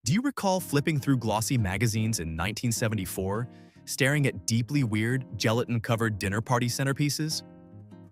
Do you recall flipping through glossy magazines in 1974, staring at deeply weird, gelatin-covered dinner party centerpieces?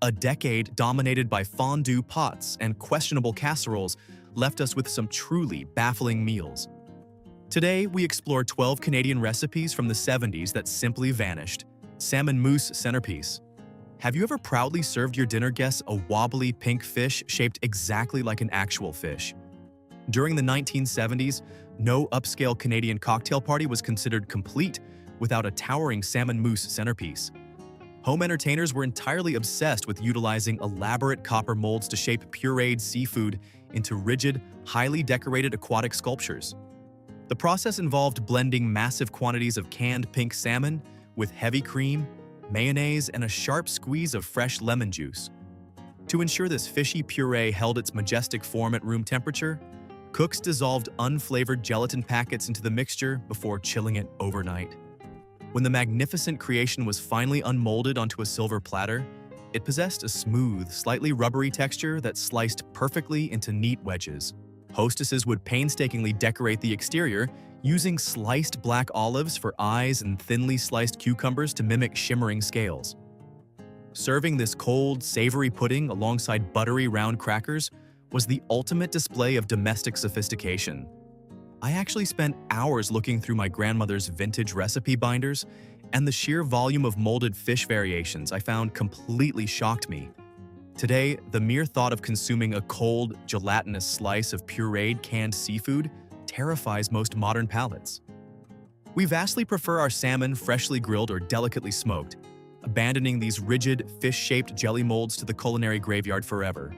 A decade dominated by fondue pots and questionable casseroles left us with some truly baffling meals. Today, we explore 12 Canadian recipes from the 70s that simply vanished. Salmon Mousse Centerpiece. Have you ever proudly served your dinner guests a wobbly pink fish shaped exactly like an actual fish? During the 1970s, no upscale Canadian cocktail party was considered complete without a towering salmon mousse centerpiece. Home entertainers were entirely obsessed with utilizing elaborate copper molds to shape pureed seafood into rigid, highly decorated aquatic sculptures. The process involved blending massive quantities of canned pink salmon with heavy cream, mayonnaise, and a sharp squeeze of fresh lemon juice. To ensure this fishy puree held its majestic form at room temperature, cooks dissolved unflavored gelatin packets into the mixture before chilling it overnight. When the magnificent creation was finally unmolded onto a silver platter, it possessed a smooth, slightly rubbery texture that sliced perfectly into neat wedges. Hostesses would painstakingly decorate the exterior, using sliced black olives for eyes and thinly sliced cucumbers to mimic shimmering scales. Serving this cold, savory pudding alongside buttery round crackers was the ultimate display of domestic sophistication. I actually spent hours looking through my grandmother's vintage recipe binders, and the sheer volume of molded fish variations I found completely shocked me. Today, the mere thought of consuming a cold, gelatinous slice of pureed canned seafood terrifies most modern palates. We vastly prefer our salmon freshly grilled or delicately smoked, abandoning these rigid, fish-shaped jelly molds to the culinary graveyard forever.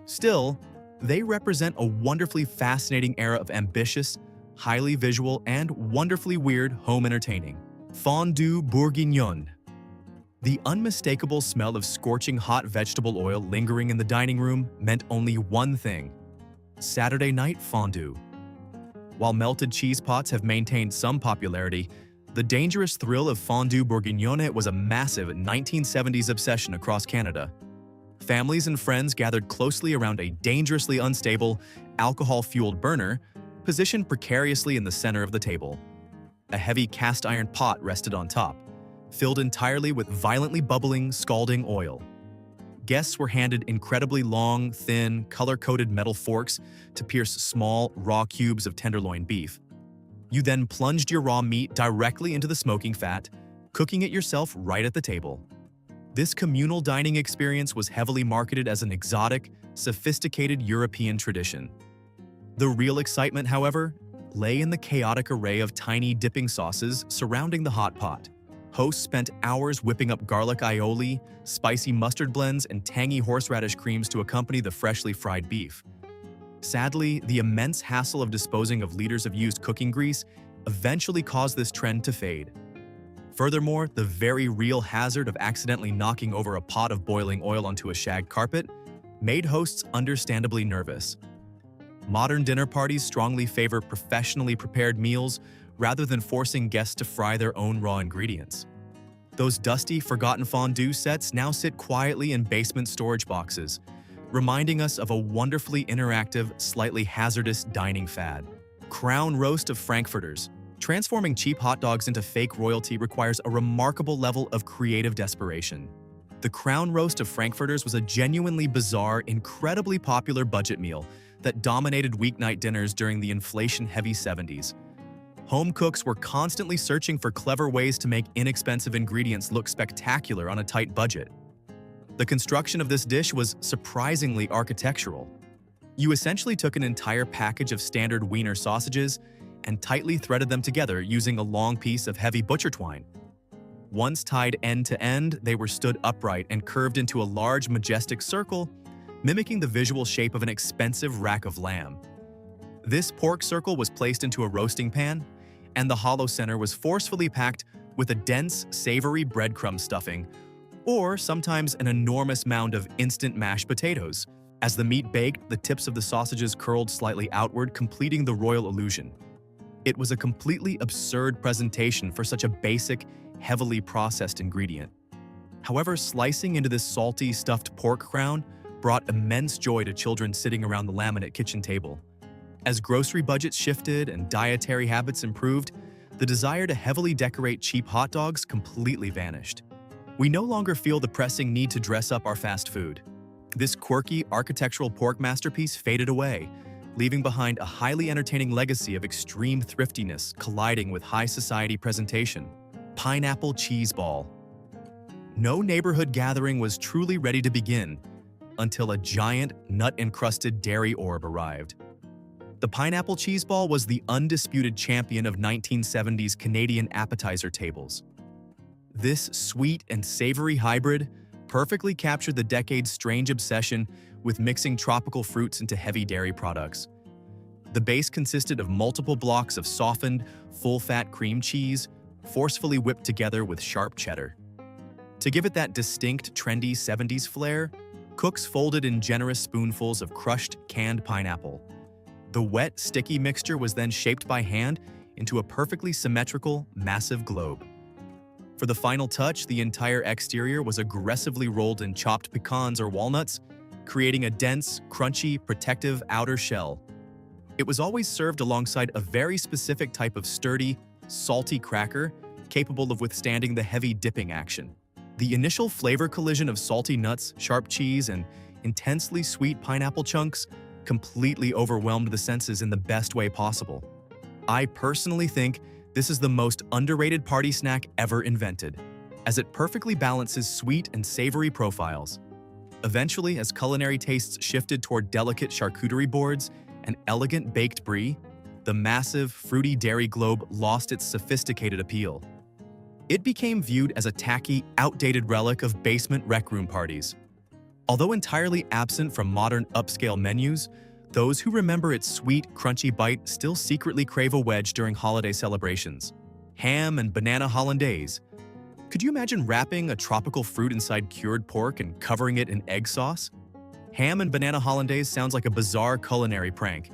Still, they represent a wonderfully fascinating era of ambitious, highly visual, and wonderfully weird home entertaining. Fondue bourguignon. The unmistakable smell of scorching hot vegetable oil lingering in the dining room meant only one thing: Saturday night fondue. While melted cheese pots have maintained some popularity, the dangerous thrill of fondue bourguignonne was a massive 1970s obsession across Canada. Families and friends gathered closely around a dangerously unstable, alcohol-fueled burner positioned precariously in the center of the table. A heavy cast-iron pot rested on top, filled entirely with violently bubbling, scalding oil. Guests were handed incredibly long, thin, color-coded metal forks to pierce small, raw cubes of tenderloin beef. You then plunged your raw meat directly into the smoking fat, cooking it yourself right at the table. This communal dining experience was heavily marketed as an exotic, sophisticated European tradition. The real excitement, however, lay in the chaotic array of tiny dipping sauces surrounding the hot pot. Hosts spent hours whipping up garlic aioli, spicy mustard blends, and tangy horseradish creams to accompany the freshly fried beef. Sadly, the immense hassle of disposing of liters of used cooking grease eventually caused this trend to fade. Furthermore, the very real hazard of accidentally knocking over a pot of boiling oil onto a shag carpet made hosts understandably nervous. Modern dinner parties strongly favor professionally prepared meals rather than forcing guests to fry their own raw ingredients. Those dusty, forgotten fondue sets now sit quietly in basement storage boxes, reminding us of a wonderfully interactive, slightly hazardous dining fad. Crown roast of frankfurters. Transforming cheap hot dogs into fake royalty requires a remarkable level of creative desperation. The crown roast of frankfurters was a genuinely bizarre, incredibly popular budget meal that dominated weeknight dinners during the inflation-heavy 70s. Home cooks were constantly searching for clever ways to make inexpensive ingredients look spectacular on a tight budget. The construction of this dish was surprisingly architectural. You essentially took an entire package of standard Wiener sausages and tightly threaded them together using a long piece of heavy butcher twine. Once tied end to end, they were stood upright and curved into a large, majestic circle, mimicking the visual shape of an expensive rack of lamb. This pork circle was placed into a roasting pan, and the hollow center was forcefully packed with a dense, savory breadcrumb stuffing, or sometimes an enormous mound of instant mashed potatoes. As the meat baked, the tips of the sausages curled slightly outward, completing the royal illusion. It was a completely absurd presentation for such a basic, heavily processed ingredient. However, slicing into this salty, stuffed pork crown brought immense joy to children sitting around the laminate kitchen table. As grocery budgets shifted and dietary habits improved, the desire to heavily decorate cheap hot dogs completely vanished. We no longer feel the pressing need to dress up our fast food. This quirky architectural pork masterpiece faded away, leaving behind a highly entertaining legacy of extreme thriftiness colliding with high society presentation. Pineapple cheese ball. No neighborhood gathering was truly ready to begin until a giant, nut-encrusted dairy orb arrived. The pineapple cheese ball was the undisputed champion of 1970s Canadian appetizer tables. This sweet and savory hybrid perfectly captured the decade's strange obsession with mixing tropical fruits into heavy dairy products. The base consisted of multiple blocks of softened, full-fat cream cheese, forcefully whipped together with sharp cheddar. To give it that distinct, trendy 70s flair, cooks folded in generous spoonfuls of crushed, canned pineapple. The wet, sticky mixture was then shaped by hand into a perfectly symmetrical, massive globe. For the final touch, the entire exterior was aggressively rolled in chopped pecans or walnuts, creating a dense, crunchy, protective outer shell. It was always served alongside a very specific type of sturdy, salty cracker capable of withstanding the heavy dipping action. The initial flavor collision of salty nuts, sharp cheese, and intensely sweet pineapple chunks completely overwhelmed the senses in the best way possible. I personally think this is the most underrated party snack ever invented, as it perfectly balances sweet and savory profiles. Eventually, as culinary tastes shifted toward delicate charcuterie boards and elegant baked brie, the massive, fruity dairy globe lost its sophisticated appeal. It became viewed as a tacky, outdated relic of basement rec room parties. Although entirely absent from modern upscale menus, those who remember its sweet, crunchy bite still secretly crave a wedge during holiday celebrations. Ham and Banana Hollandaise. Could you imagine wrapping a tropical fruit inside cured pork and covering it in egg sauce? Ham and Banana Hollandaise sounds like a bizarre culinary prank,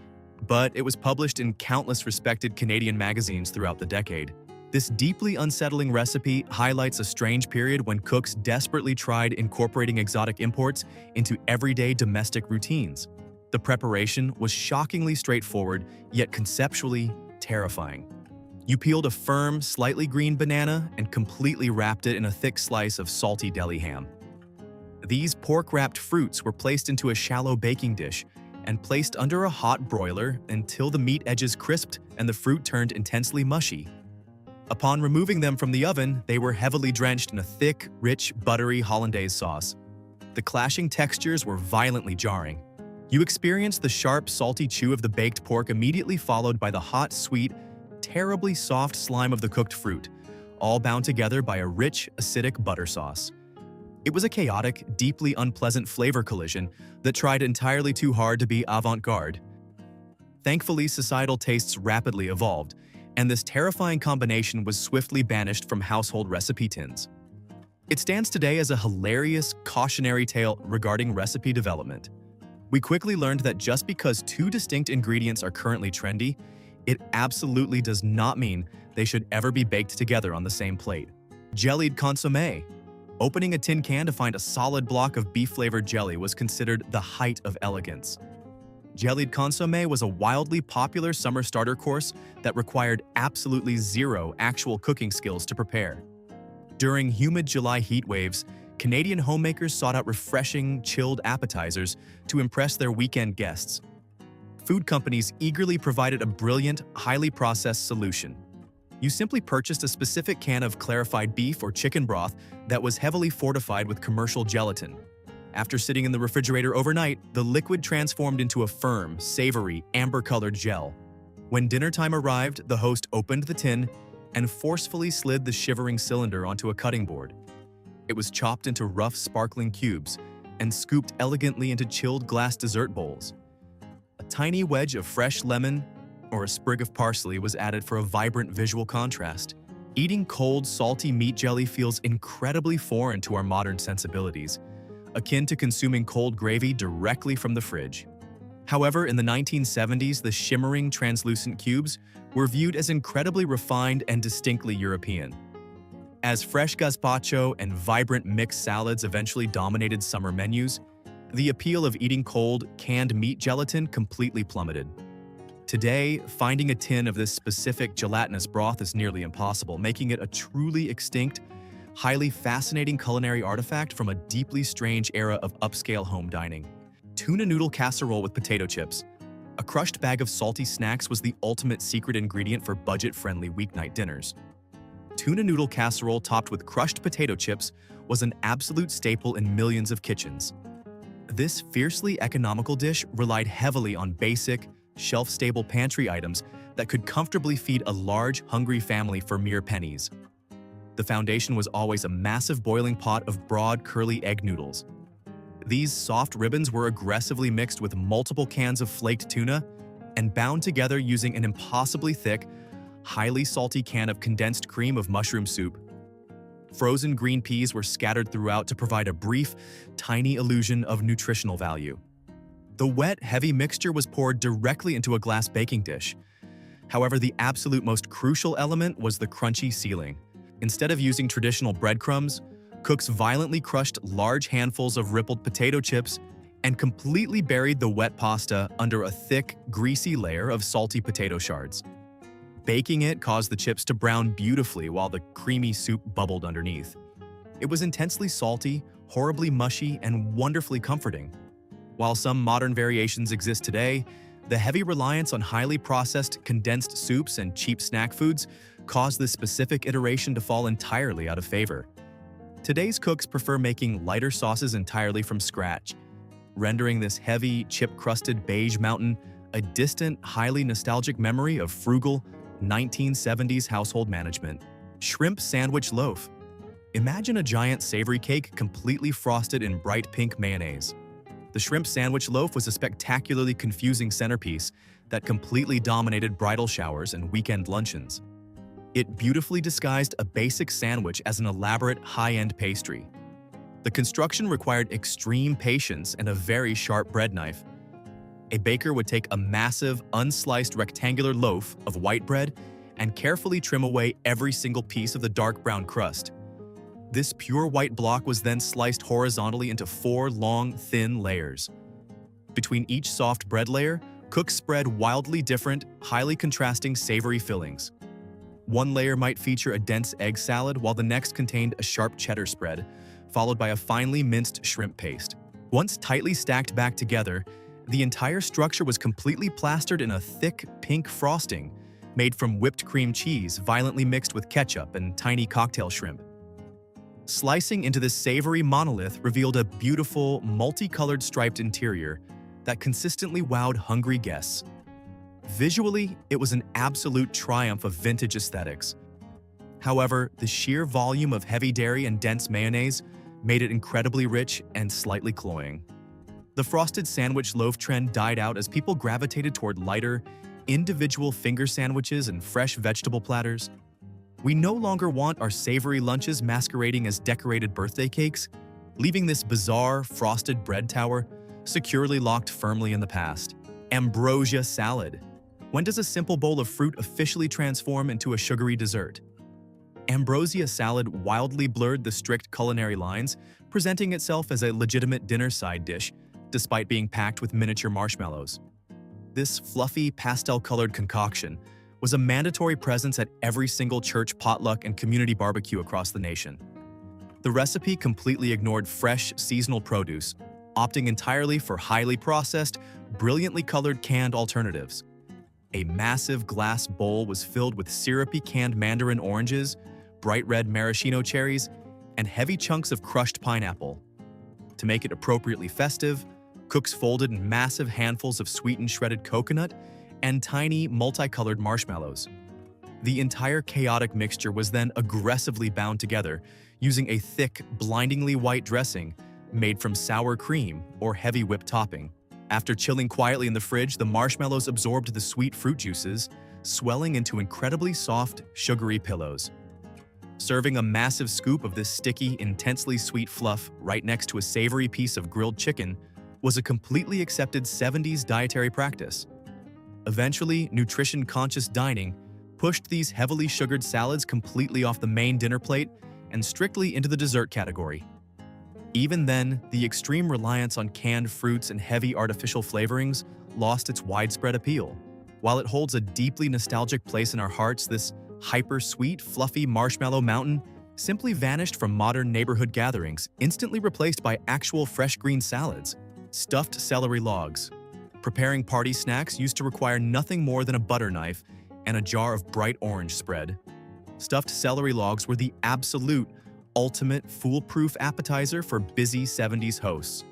but it was published in countless respected Canadian magazines throughout the decade. This deeply unsettling recipe highlights a strange period when cooks desperately tried incorporating exotic imports into everyday domestic routines. The preparation was shockingly straightforward, yet conceptually terrifying. You peeled a firm, slightly green banana and completely wrapped it in a thick slice of salty deli ham. These pork-wrapped fruits were placed into a shallow baking dish and placed under a hot broiler until the meat edges crisped and the fruit turned intensely mushy. Upon removing them from the oven, they were heavily drenched in a thick, rich, buttery hollandaise sauce. The clashing textures were violently jarring. You experienced the sharp, salty chew of the baked pork immediately followed by the hot, sweet, terribly soft slime of the cooked fruit, all bound together by a rich, acidic butter sauce. It was a chaotic, deeply unpleasant flavor collision that tried entirely too hard to be avant-garde. Thankfully, societal tastes rapidly evolved, and this terrifying combination was swiftly banished from household recipe tins. It stands today as a hilarious, cautionary tale regarding recipe development. We quickly learned that just because two distinct ingredients are currently trendy, it absolutely does not mean they should ever be baked together on the same plate. Jellied consommé. Opening a tin can to find a solid block of beef-flavored jelly was considered the height of elegance. Jellied consommé was a wildly popular summer starter course that required absolutely zero actual cooking skills to prepare. During humid July heat waves, Canadian homemakers sought out refreshing, chilled appetizers to impress their weekend guests. Food companies eagerly provided a brilliant, highly processed solution. You simply purchased a specific can of clarified beef or chicken broth that was heavily fortified with commercial gelatin. After sitting in the refrigerator overnight, the liquid transformed into a firm, savory, amber-colored gel. When dinner time arrived, the host opened the tin and forcefully slid the shivering cylinder onto a cutting board. It was chopped into rough, sparkling cubes and scooped elegantly into chilled glass dessert bowls. A tiny wedge of fresh lemon or a sprig of parsley was added for a vibrant visual contrast. Eating cold, salty meat jelly feels incredibly foreign to our modern sensibilities, akin to consuming cold gravy directly from the fridge. However, in the 1970s, the shimmering, translucent cubes were viewed as incredibly refined and distinctly European. As fresh gazpacho and vibrant mixed salads eventually dominated summer menus, the appeal of eating cold, canned meat gelatin completely plummeted. Today, finding a tin of this specific gelatinous broth is nearly impossible, making it a truly extinct, highly fascinating culinary artifact from a deeply strange era of upscale home dining. Tuna noodle casserole with potato chips. A crushed bag of salty snacks was the ultimate secret ingredient for budget-friendly weeknight dinners. Tuna noodle casserole topped with crushed potato chips was an absolute staple in millions of kitchens. This fiercely economical dish relied heavily on basic, shelf-stable pantry items that could comfortably feed a large, hungry family for mere pennies. The foundation was always a massive boiling pot of broad, curly egg noodles. These soft ribbons were aggressively mixed with multiple cans of flaked tuna and bound together using an impossibly thick, highly salty can of condensed cream of mushroom soup. Frozen green peas were scattered throughout to provide a brief, tiny illusion of nutritional value. The wet, heavy mixture was poured directly into a glass baking dish. However, the absolute most crucial element was the crunchy sealing. Instead of using traditional breadcrumbs, cooks violently crushed large handfuls of rippled potato chips and completely buried the wet pasta under a thick, greasy layer of salty potato shards. Baking it caused the chips to brown beautifully while the creamy soup bubbled underneath. It was intensely salty, horribly mushy, and wonderfully comforting. While some modern variations exist today, the heavy reliance on highly processed condensed soups and cheap snack foods caused this specific iteration to fall entirely out of favor. Today's cooks prefer making lighter sauces entirely from scratch, rendering this heavy, chip-crusted beige mountain a distant, highly nostalgic memory of frugal, 1970s household management. Shrimp sandwich loaf. Imagine a giant savory cake completely frosted in bright pink mayonnaise. The shrimp sandwich loaf was a spectacularly confusing centerpiece that completely dominated bridal showers and weekend luncheons. It beautifully disguised a basic sandwich as an elaborate, high-end pastry. The construction required extreme patience and a very sharp bread knife. A baker would take a massive, unsliced rectangular loaf of white bread and carefully trim away every single piece of the dark brown crust. This pure white block was then sliced horizontally into 4 long, thin layers. Between each soft bread layer, cooks spread wildly different, highly contrasting savory fillings. One layer might feature a dense egg salad, while the next contained a sharp cheddar spread, followed by a finely minced shrimp paste. Once tightly stacked back together, the entire structure was completely plastered in a thick, pink frosting made from whipped cream cheese violently mixed with ketchup and tiny cocktail shrimp. Slicing into this savory monolith revealed a beautiful, multicolored striped interior that consistently wowed hungry guests. Visually, it was an absolute triumph of vintage aesthetics. However, the sheer volume of heavy dairy and dense mayonnaise made it incredibly rich and slightly cloying. The frosted sandwich loaf trend died out as people gravitated toward lighter, individual finger sandwiches and fresh vegetable platters. We no longer want our savory lunches masquerading as decorated birthday cakes, leaving this bizarre, frosted bread tower securely locked firmly in the past. Ambrosia salad. When does a simple bowl of fruit officially transform into a sugary dessert? Ambrosia salad wildly blurred the strict culinary lines, presenting itself as a legitimate dinner side dish, despite being packed with miniature marshmallows. This fluffy, pastel-colored concoction was a mandatory presence at every single church potluck and community barbecue across the nation. The recipe completely ignored fresh, seasonal produce, opting entirely for highly processed, brilliantly colored canned alternatives. A massive glass bowl was filled with syrupy canned mandarin oranges, bright red maraschino cherries, and heavy chunks of crushed pineapple. To make it appropriately festive, cooks folded in massive handfuls of sweetened shredded coconut and tiny, multicolored marshmallows. The entire chaotic mixture was then aggressively bound together using a thick, blindingly white dressing made from sour cream or heavy whipped topping. After chilling quietly in the fridge, the marshmallows absorbed the sweet fruit juices, swelling into incredibly soft, sugary pillows. Serving a massive scoop of this sticky, intensely sweet fluff right next to a savory piece of grilled chicken was a completely accepted 70s dietary practice. Eventually, nutrition-conscious dining pushed these heavily sugared salads completely off the main dinner plate and strictly into the dessert category. Even then, the extreme reliance on canned fruits and heavy artificial flavorings lost its widespread appeal. While it holds a deeply nostalgic place in our hearts, this hyper-sweet, fluffy marshmallow mountain simply vanished from modern neighborhood gatherings, instantly replaced by actual fresh green salads. Stuffed celery logs. Preparing party snacks used to require nothing more than a butter knife and a jar of bright orange spread. Stuffed celery logs were the absolute ultimate foolproof appetizer for busy 70s hosts.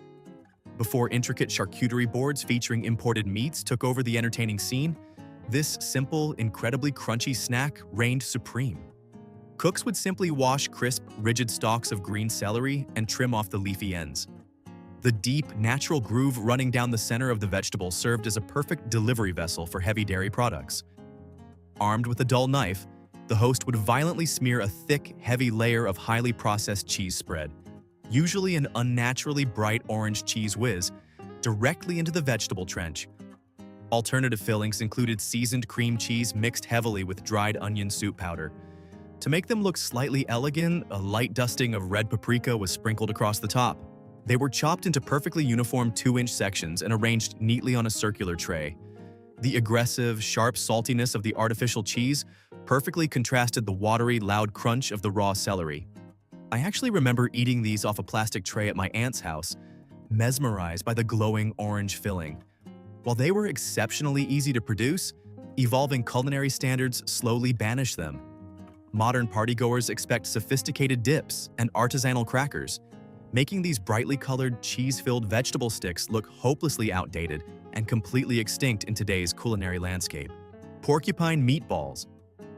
Before intricate charcuterie boards featuring imported meats took over the entertaining scene, this simple, incredibly crunchy snack reigned supreme. Cooks would simply wash crisp, rigid stalks of green celery and trim off the leafy ends. The deep, natural groove running down the center of the vegetable served as a perfect delivery vessel for heavy dairy products. Armed with a dull knife, the host would violently smear a thick, heavy layer of highly processed cheese spread, usually an unnaturally bright orange cheese whiz, directly into the vegetable trench. Alternative fillings included seasoned cream cheese mixed heavily with dried onion soup powder. To make them look slightly elegant, a light dusting of red paprika was sprinkled across the top. They were chopped into perfectly uniform 2-inch sections and arranged neatly on a circular tray. The aggressive, sharp saltiness of the artificial cheese perfectly contrasted the watery, loud crunch of the raw celery. I actually remember eating these off a plastic tray at my aunt's house, mesmerized by the glowing orange filling. While they were exceptionally easy to produce, evolving culinary standards slowly banished them. Modern partygoers expect sophisticated dips and artisanal crackers, making these brightly colored, cheese-filled vegetable sticks look hopelessly outdated and completely extinct in today's culinary landscape. Porcupine meatballs.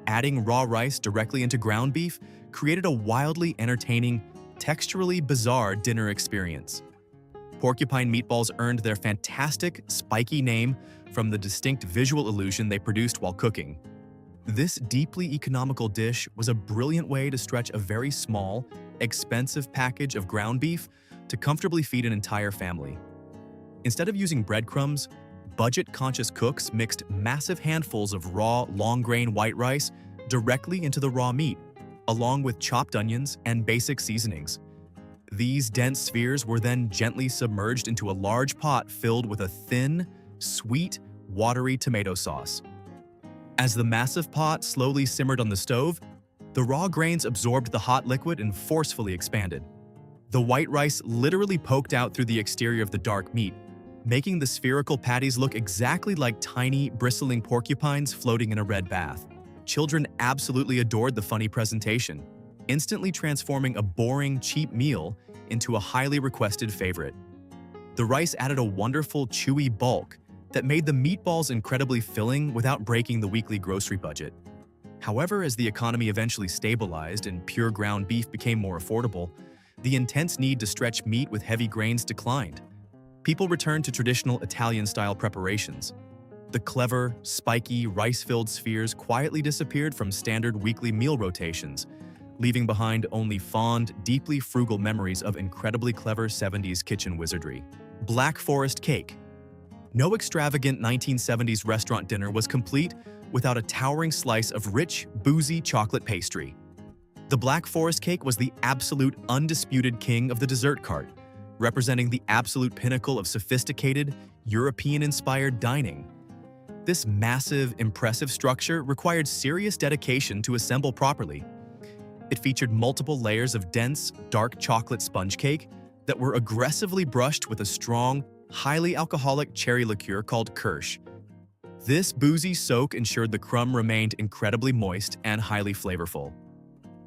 Adding raw rice directly into ground beef created a wildly entertaining, texturally bizarre dinner experience. Porcupine meatballs earned their fantastic, spiky name from the distinct visual illusion they produced while cooking. This deeply economical dish was a brilliant way to stretch a very small, expensive package of ground beef to comfortably feed an entire family. Instead of using breadcrumbs, budget-conscious cooks mixed massive handfuls of raw, long-grain white rice directly into the raw meat, along with chopped onions and basic seasonings. These dense spheres were then gently submerged into a large pot filled with a thin, sweet, watery tomato sauce. As the massive pot slowly simmered on the stove, the raw grains absorbed the hot liquid and forcefully expanded. The white rice literally poked out through the exterior of the dark meat, making the spherical patties look exactly like tiny, bristling porcupines floating in a red bath. Children absolutely adored the funny presentation, instantly transforming a boring, cheap meal into a highly requested favorite. The rice added a wonderful, chewy bulk that made the meatballs incredibly filling without breaking the weekly grocery budget. However, as the economy eventually stabilized and pure ground beef became more affordable, the intense need to stretch meat with heavy grains declined. People returned to traditional Italian-style preparations. The clever, spiky, rice-filled spheres quietly disappeared from standard weekly meal rotations, leaving behind only fond, deeply frugal memories of incredibly clever 70s kitchen wizardry. Black Forest cake. No extravagant 1970s restaurant dinner was complete without a towering slice of rich, boozy chocolate pastry. The Black Forest cake was the absolute, undisputed king of the dessert cart, representing the absolute pinnacle of sophisticated, European-inspired dining. This massive, impressive structure required serious dedication to assemble properly. It featured multiple layers of dense, dark chocolate sponge cake that were aggressively brushed with a strong, highly alcoholic cherry liqueur called Kirsch. This boozy soak ensured the crumb remained incredibly moist and highly flavorful.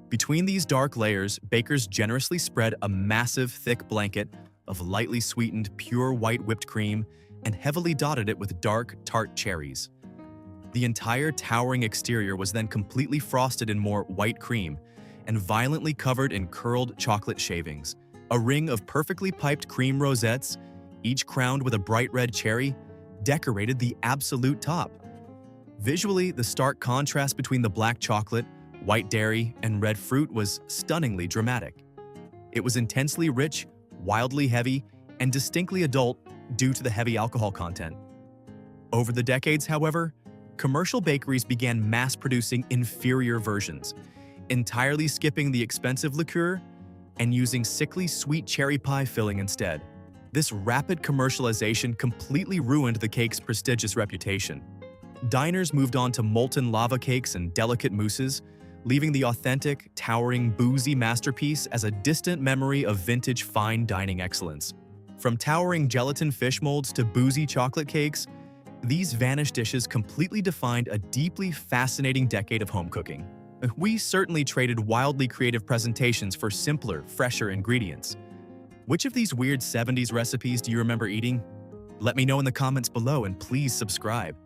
Between these dark layers, bakers generously spread a massive, thick blanket of lightly sweetened, pure white whipped cream and heavily dotted it with dark, tart cherries. The entire towering exterior was then completely frosted in more white cream and violently covered in curled chocolate shavings. A ring of perfectly piped cream rosettes, each crowned with a bright red cherry, decorated the absolute top. Visually, the stark contrast between the black chocolate, white dairy, and red fruit was stunningly dramatic. It was intensely rich, wildly heavy, and distinctly adult due to the heavy alcohol content. Over the decades, however, commercial bakeries began mass-producing inferior versions, entirely skipping the expensive liqueur and using sickly sweet cherry pie filling instead. This rapid commercialization completely ruined the cake's prestigious reputation. diners moved on to molten lava cakes and delicate mousses, leaving the authentic, towering, boozy masterpiece as a distant memory of vintage fine dining excellence. From towering gelatin fish molds to boozy chocolate cakes, these vanished dishes completely defined a deeply fascinating decade of home cooking. We certainly traded wildly creative presentations for simpler, fresher ingredients. Which of these weird 70s recipes do you remember eating? Let me know in the comments below and please subscribe.